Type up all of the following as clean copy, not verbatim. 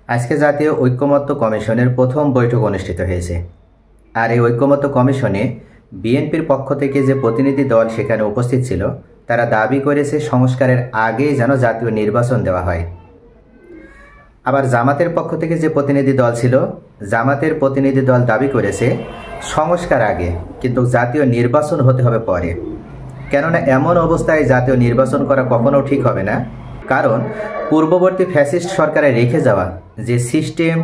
আজকে জাতীয় ঐক্যমত্য কমিশনের প্রথম বৈঠক অনুষ্ঠিত হয়েছে। আর এই ঐক্যমত্য কমিশনে বিএনপির পক্ষ থেকে যে প্রতিনিধি দল সেখানে উপস্থিত ছিল, তারা দাবি করেছে সংস্কারের আগেই যেন জাতীয় নির্বাচন দেওয়া হয়। আবার জামাতের পক্ষ থেকে যে প্রতিনিধি দল ছিল, জামাতের প্রতিনিধি দল দাবি করেছে সংস্কার আগে, কিন্তু জাতীয় নির্বাচন হতে হবে পরে। কেননা এমন অবস্থায় জাতীয় নির্বাচন করা কখনো ঠিক হবে না। কারণ পূর্ববর্তী ফ্যাসিস্ট সরকারে রেখে যাওয়া যে সিস্টেম,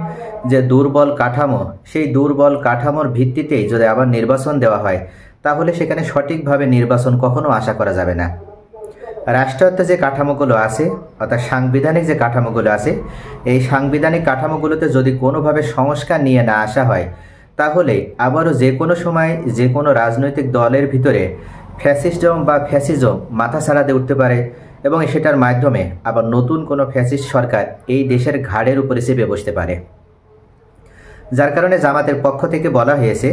যে দুর্বল কাঠামো, সেই দুর্বল কাঠামোর ভিত্তিতেই যদি আবার নির্বাচন দেওয়া হয়, তাহলে সেখানে সঠিকভাবে নির্বাচন কখনো আশা করা যাবে না। রাষ্ট্রায়ত্ত যে কাঠামোগুলো আছে, অর্থাৎ সাংবিধানিক যে কাঠামোগুলো আছে, এই সাংবিধানিক কাঠামোগুলোতে যদি কোনোভাবে সংস্কার নিয়ে না আসা হয়, তাহলে আবারও যে কোনো সময় যে কোনো রাজনৈতিক দলের ভিতরে ফ্যাসিজম বা ফ্যাসিজম মাথা ছাড়া দিয়ে উঠতে পারে এবং সেটার মাধ্যমে আবার নতুন কোনো ফ্যাসিস্ট সরকার এই দেশের ঘাড়ের উপরে চেপে বসতে পারে। যার কারণে জামাতের পক্ষ থেকে বলা হয়েছে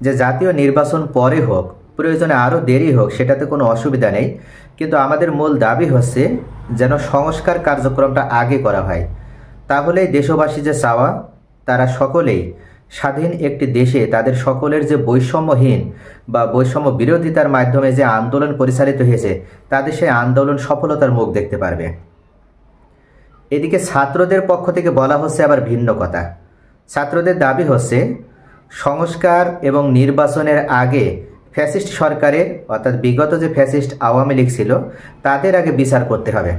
যে জাতীয় নির্বাচন পরে হোক, প্রয়োজনে আরও দেরি হোক, সেটাতে কোনো অসুবিধা নেই, কিন্তু আমাদের মূল দাবি হচ্ছে যেন সংস্কার কার্যক্রমটা আগে করা হয়। তাহলেই দেশবাসী যে চাওয়া, তারা সকলেই স্বাধীন একটি দেশে তাদের সকলের যে বৈষম্যহীন বা বৈষম্য বিরোধিতার মাধ্যমে যে আন্দোলন পরিচালিত হয়েছে, তাদের সেই আন্দোলন সফলতার মুখ দেখতে পারবে। এদিকে ছাত্রদের পক্ষ থেকে বলা হচ্ছে আবার ভিন্ন কথা। ছাত্রদের দাবি হচ্ছে সংস্কার এবং নির্বাচনের আগে ফ্যাসিস্ট সরকারের, অর্থাৎ বিগত যে ফ্যাসিস্ট আওয়ামী লীগ ছিল, তাদের আগে বিচার করতে হবে।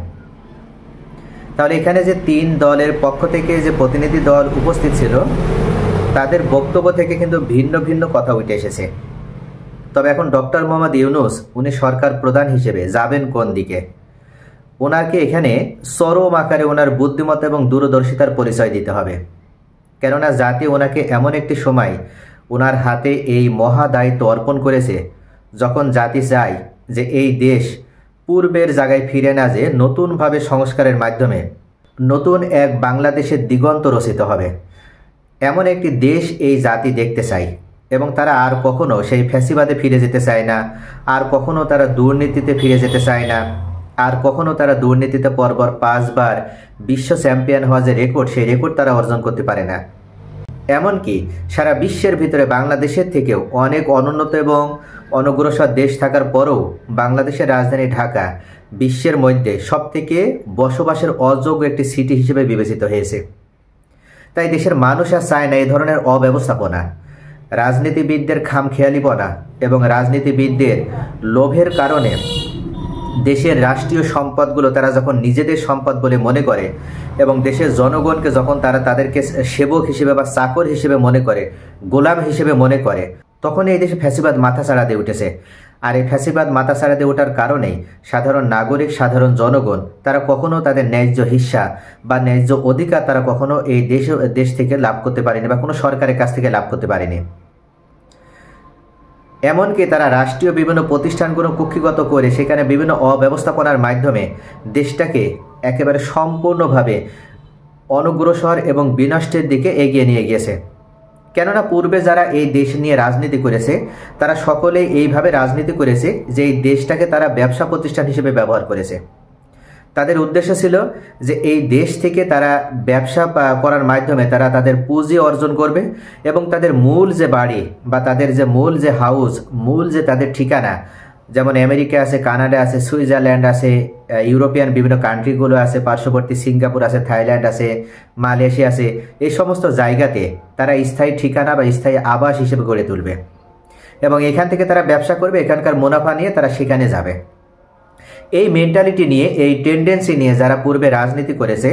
তাহলে এখানে যে তিন দলের পক্ষ থেকে যে প্রতিনিধি দল উপস্থিত ছিল, তাদের বক্তব্য থেকে কিন্তু ভিন্ন ভিন্ন কথা উঠে এসেছে। তবে এখন ডক্টর মোহাম্মদ ইউনূস, উনি সরকার প্রধান হিসেবে যাবেন কোন দিকে? ওনাকে এখানে চরম আকারে ওনার বুদ্ধিমত্তা এবং দূরদর্শিতার পরিচয় দিতে হবে। কেননা জাতি ওনাকে এমন একটি সময় ওনার হাতে এই মহা দায়িত্ব অর্পণ করেছে, যখন জাতি চায় যে এই দেশ পূর্বের জায়গায় ফিরে না, যে নতুনভাবে সংস্কারের মাধ্যমে নতুন এক বাংলাদেশের দিগন্ত রচিত হবে, এমন একটি দেশ এই জাতি দেখতে চায়। এবং তারা আর কখনো সেই ফ্যাসিবাদে ফিরে যেতে চায় না, আর কখনো তারা দুর্নীতিতে ফিরে যেতে চায় না, আর কখনো তারা দুর্নীতিতে পরপর 5 বার বিশ্ব চ্যাম্পিয়ন হওয়া যে রেকর্ড, সেই রেকর্ড তারা অর্জন করতে পারে না। এমনকি সারা বিশ্বের ভিতরে বাংলাদেশের থেকেও অনেক অনুন্নত এবং অনগ্রসর দেশ থাকার পরেও বাংলাদেশের রাজধানী ঢাকা বিশ্বের মধ্যে সবথেকে বসবাসের অযোগ্য একটি সিটি হিসেবে বিবেচিত হয়েছে। তাই দেশের মানুষ আর চায় না এই ধরনের অব্যবস্থাপনা, রাজনীতিবিদদের খামখেয়ালিপনা এবং রাজনীতিবিদদের লোভের কারণে দেশের রাষ্ট্রীয় সম্পদগুলো তারা যখন নিজেদের সম্পদ বলে মনে করে এবং দেশের জনগণকে যখন তারা তাদেরকে সেবক হিসেবে বা চাকর হিসেবে মনে করে, গোলাম হিসেবে মনে করে, তখন এই দেশে ফ্যাসিবাদ মাথা ছাড়া দিয়ে উঠেছে। আর এই ফ্যাসিবাদ মাথা ছাড়া দিয়ে ওঠার কারণেই সাধারণ নাগরিক, সাধারণ জনগণ তারা কখনো তাদের ন্যায্য হিস্সা বা ন্যায্য অধিকার তারা কখনো এই দেশ থেকে লাভ করতে পারেনি বা কোনো সরকারের কাছ থেকে লাভ করতে পারেনি। এমনকি তারা রাষ্ট্রীয় বিভিন্ন প্রতিষ্ঠানগুলো কুক্ষিগত করে সেখানে বিভিন্ন অব্যবস্থাপনার মাধ্যমে দেশটাকে একেবারে সম্পূর্ণভাবে অনগ্রসর এবং বিনষ্টের দিকে এগিয়ে নিয়ে গিয়েছে। কেননা পূর্বে যারা এই দেশ নিয়ে রাজনীতি করেছে, তারা সকলেই এইভাবে রাজনীতি করেছে যে এই দেশটাকে তারা ব্যবসা প্রতিষ্ঠান হিসেবে ব্যবহার করেছে। তাদের উদ্দেশ্য ছিল যে এই দেশ থেকে তারা ব্যবসা করার মাধ্যমে তারা তাদের পুঁজি অর্জন করবে এবং তাদের মূল যে বাড়ি বা তাদের যে মূল যে হাউস, মূল যে তাদের ঠিকানা, যেমন আমেরিকা আছে, কানাডা আছে, সুইজারল্যান্ড আছে, ইউরোপিয়ান বিভিন্ন কান্ট্রিগুলো আছে, পার্শ্ববর্তী সিঙ্গাপুর আছে, থাইল্যান্ড আছে, মালয়েশিয়া আছে, এই সমস্ত জায়গাতে তারা স্থায়ী ঠিকানা বা স্থায়ী আবাস হিসেবে গড়ে তুলবে এবং এখান থেকে তারা ব্যবসা করবে, এখানকার মুনাফা নিয়ে তারা সেখানে যাবে। এই মেন্টালিটি নিয়ে, এই টেন্ডেন্সি নিয়ে যারা পূর্বে রাজনীতি করেছে,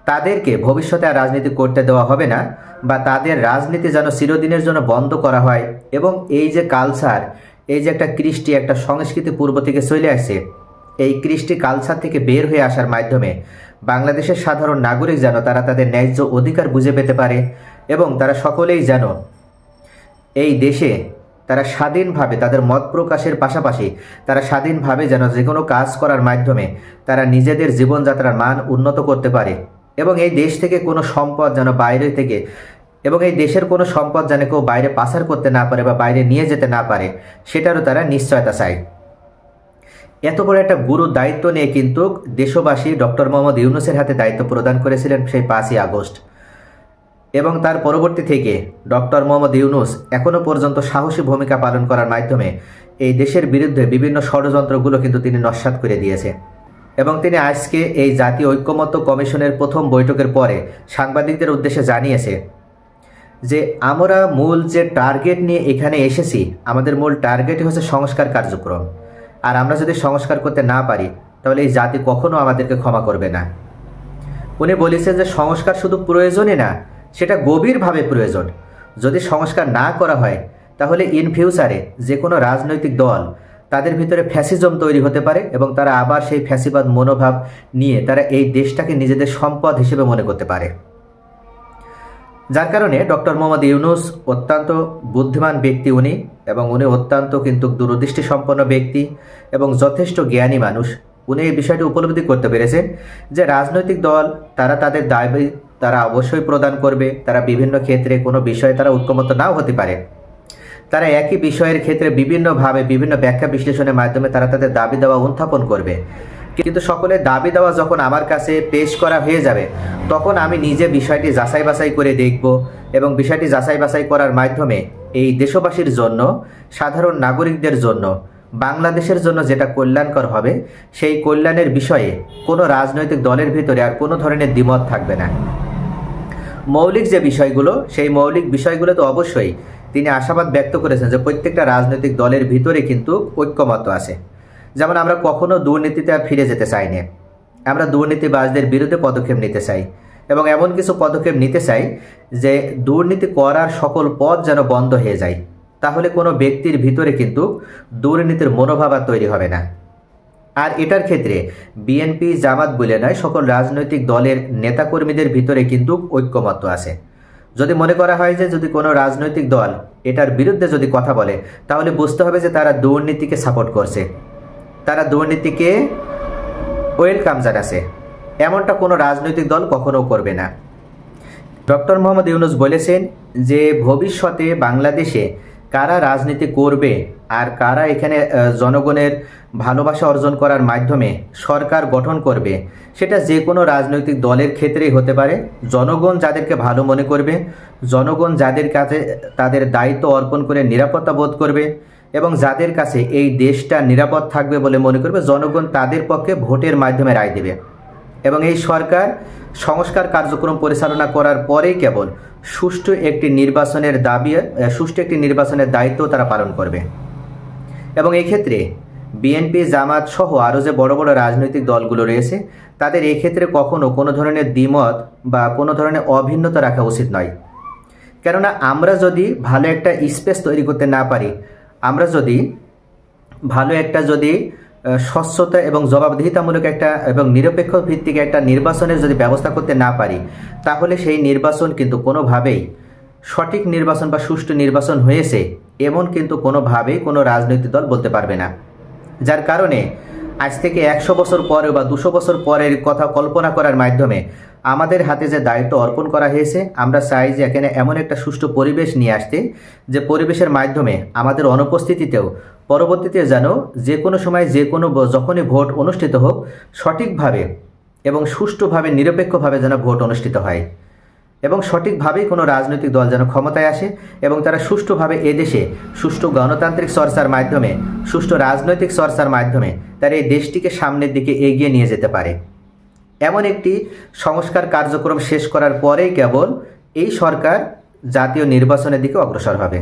তাদেরকে ভবিষ্যতে আর রাজনীতি করতে দেওয়া হবে না বা তাদের রাজনীতি যেন চিরদিনের জন্য বন্ধ করা হয়। এবং এই যে কালচার, এই যে একটা কৃষ্টি, একটা সংস্কৃতি পূর্ব থেকে চলে আসছে, এই কৃষ্টি কালচার থেকে বের হয়ে আসার মাধ্যমে বাংলাদেশের সাধারণ নাগরিক যেন তারা তাদের ন্যায্য অধিকার বুঝে পেতে পারে এবং তারা সকলেই যেন এই দেশে তারা স্বাধীনভাবে তাদের মত প্রকাশের পাশাপাশি তারা স্বাধীনভাবে যেন যে কোনো কাজ করার মাধ্যমে তারা নিজেদের জীবনযাত্রার মান উন্নত করতে পারে এবং এই দেশ থেকে কোনো সম্পদ যেন বাইরে থেকে এবং এই দেশের কোনো সম্পদ যেন কেউ বাইরে পাচার করতে না পারে বা বাইরে নিয়ে যেতে না পারে, সেটারও তারা নিশ্চয়তা চায়। এত বড় একটা গুরু দায়িত্ব নিয়ে কিন্তু দেশবাসী ডক্টর মোহাম্মদ ইউনূসের হাতে দায়িত্ব প্রদান করেছিলেন সেই 5ই আগস্ট। এবং তার পরবর্তী থেকে ডক্টর মোহাম্মদ ইউনূস এখনও পর্যন্ত সাহসী ভূমিকা পালন করার মাধ্যমে এই দেশের বিরুদ্ধে বিভিন্ন ষড়যন্ত্রগুলো কিন্তু তিনি নস্যাৎ করে দিয়েছে। এবং তিনি আজকে এই জাতীয় ঐক্যমত্য কমিশনের প্রথম বৈঠকের পরে সাংবাদিকদের উদ্দেশ্যে জানিয়েছে যে আমরা মূল যে টার্গেট নিয়ে এখানে এসেছি, আমাদের মূল টার্গেটই হচ্ছে সংস্কার কার্যক্রম। আর আমরা যদি সংস্কার করতে না পারি তাহলে এই জাতি কখনো আমাদেরকে ক্ষমা করবে না। উনি বলেছেন যে সংস্কার শুধু প্রয়োজনই না, সেটা গভীরভাবে প্রয়োজন। যদি সংস্কার না করা হয় তাহলে ইন ফিউচারে যে কোনো রাজনৈতিক দল তাদের ভিতরে ফ্যাসিজম তৈরি হতে পারে এবং তারা আবার সেই ফ্যাসিবাদ মনোভাব নিয়ে তারা এই দেশটাকে নিজেদের সম্পদ হিসেবে মনে করতে পারে। যার কারণে ডক্টর মোহাম্মদ ইউনূস অত্যন্ত বুদ্ধিমান ব্যক্তি উনি, এবং উনি অত্যন্ত কিন্তু দূরদৃষ্টি সম্পন্ন ব্যক্তি এবং যথেষ্ট জ্ঞানী মানুষ। উনি এই বিষয়টি উপলব্ধি করতে পেরেছেন যে রাজনৈতিক দল তারা তাদের দাবি তারা অবশ্যই প্রদান করবে। তারা বিভিন্ন ক্ষেত্রে কোনো বিষয়ে তারা ঐক্যমত্য নাও হতে পারে, তারা একই বিষয়ের ক্ষেত্রে বিভিন্নভাবে বিভিন্ন ব্যাখ্যা বিশ্লেষণের মাধ্যমে তারা তাদের দাবি দেওয়া উত্থাপন করবে। কিন্তু সকলের দাবি দেওয়া যখন আমার কাছে পেশ করা হয়ে যাবে তখন আমি নিজে বিষয়টি যাচাই বাছাই করে দেখব এবং বিষয়টি যাচাই বাছাই করার মাধ্যমে এই দেশবাসীর জন্য, সাধারণ নাগরিকদের জন্য, বাংলাদেশের জন্য যেটা কল্যাণকর হবে সেই কল্যাণের বিষয়ে কোনো রাজনৈতিক দলের ভিতরে আর কোনো ধরনের দ্বিমত থাকবে না। মৌলিক যে বিষয়গুলো, সেই মৌলিক বিষয়গুলো তো অবশ্যই তিনি আশাবাদ ব্যক্ত করেছেন যে প্রত্যেকটা রাজনৈতিক দলের ভিতরে কিন্তু ঐক্যমত্য আছে। যেমন আমরা কখনো দুর্নীতিতে আর ফিরে যেতে চাই না, আমরা দুর্নীতিবাজদের বিরুদ্ধে পদক্ষেপ নিতে চাই এবং এমন কিছু পদক্ষেপ নিতে চাই যে দুর্নীতি করার সকল পথ যেন বন্ধ হয়ে যায়। তাহলে কোনো ব্যক্তির ভিতরে কিন্তু দুর্নীতির মনোভাব আর তৈরি হবে না। আর এটার ক্ষেত্রে বিএনপি জামাত বলে নয়, সকল রাজনৈতিক দলের নেতাকর্মীদের ভিতরে কিন্তু ঐক্যমত্য আছে। যদি মনে করা হয় যে যদি কোনো রাজনৈতিক দল এটার বিরুদ্ধে যদি কথা বলে তাহলে বুঝতে হবে যে তারা দুর্নীতিকে সাপোর্ট করছে, তারা দুর্নীতিকে ওয়েলকাম জানাচ্ছে। এমনটা কোনো রাজনৈতিক দল কখনো করবে না। ডক্টর মোহাম্মদ ইউনূস বলেছেন যে ভবিষ্যতে বাংলাদেশে কারা রাজনীতি করবে আর কারা এখানে জনগণের ভালোবাসা অর্জন করার মাধ্যমে সরকার গঠন করবে সেটা যে কোনো রাজনৈতিক দলের ক্ষেত্রেই হতে পারে। জনগণ যাদেরকে ভালো মনে করবে, জনগণ যাদের কাছে তাদের দায়িত্ব অর্পণ করে নিরাপত্তা বোধ করবে এবং যাদের কাছে এই দেশটা নিরাপদ থাকবে বলে মনে করবে, জনগণ তাদের পক্ষে ভোটের মাধ্যমে রায় দেবে এবং এই সরকার সংস্কার কার্যক্রম পরিচালনা করার পরেই কেবল সুষ্ঠু একটি নির্বাচনের দায়িত্ব তারা পালন করবে। এবং এই ক্ষেত্রে বিএনপি জামাত সহ আরও যে বড় বড় রাজনৈতিক দলগুলো রয়েছে তাদের এই ক্ষেত্রে কখনো কোনো ধরনের দ্বিমত বা কোনো ধরনের অভিন্নতা রাখা উচিত নয়। কেননা আমরা যদি ভালো একটা স্পেস তৈরি করতে না পারি, আমরা যদি ভালো একটা স্বচ্ছতা এবং জবাবদিহিতামূলক একটা এবং নিরপেক্ষ ভিত্তিক একটা নির্বাচনের যদি ব্যবস্থা করতে না পারি তাহলে সেই নির্বাচন কিন্তু কোনোভাবেই সঠিক নির্বাচন বা সুষ্ঠু নির্বাচন হয়েছে এমন কিন্তু কোনোভাবেই কোনো রাজনৈতিক দল বলতে পারবে না। যার কারণে আজ থেকে 100 বছর পরে বা 200 বছর পরের কথা কল্পনা করার মাধ্যমে আমাদের হাতে যে দায়িত্ব অর্পণ করা হয়েছে, আমরা চাই যে এখানে এমন একটা সুষ্ঠু পরিবেশ নিয়ে আসতে যে পরিবেশের মাধ্যমে আমাদের অনুপস্থিতিতেও পরবর্তীতে যেন যে কোনো সময় যখনই ভোট অনুষ্ঠিত হোক সঠিকভাবে এবং সুষ্ঠুভাবে নিরপেক্ষভাবে যেন ভোট অনুষ্ঠিত হয় এবং সঠিকভাবেই কোনো রাজনৈতিক দল যেন ক্ষমতায় আসে এবং তারা সুষ্ঠুভাবে এদেশে সুষ্ঠু গণতান্ত্রিক চর্চার মাধ্যমে, সুষ্ঠু রাজনৈতিক চর্চার মাধ্যমে তারা এই দেশটিকে সামনের দিকে এগিয়ে নিয়ে যেতে পারে। এমন একটি সংস্কার কার্যক্রম শেষ করার পরেই কেবল এই সরকার জাতীয় নির্বাচনের দিকে অগ্রসর হবে।